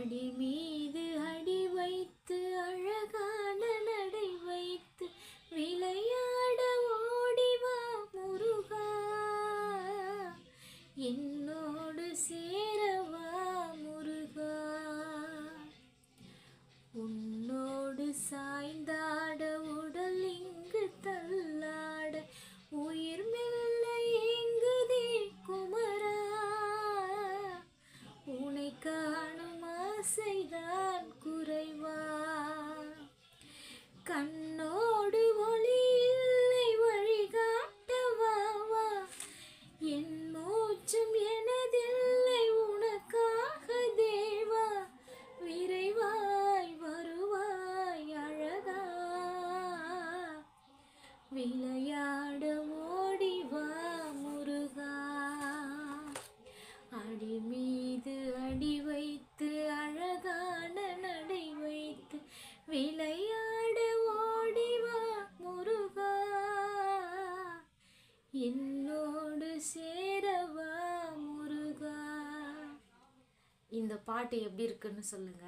அடி மீது அடி வைத்து அழகான நடை வைத்து விளையாட ஓடிவா முருகா, என்னோடு சேரவா முருகா. உன்னோடு சாய்ந்தாட உடல் இங்கு தள்ளாட உயிர் மெல்ல ஏங்குதே குமரா, உனை காணும் ஆசைதான் குறைவா. கண்ணோடு ஒளி இல்லை வழிகாட்டவா, என் மூச்சும் எனதில்லை உனக்காக தேவா, விரைவாய் வருவாய் அழகா, விளையாட ஓடிவா முருகா. அடி மீது அடி வைத்து அழகான நடை வைத்து விளையாட ஓடிவா முருகா, என்னோடு சேரவா முருகா. இந்த பாட்டு எப்படி இருக்குன்னு சொல்லுங்க.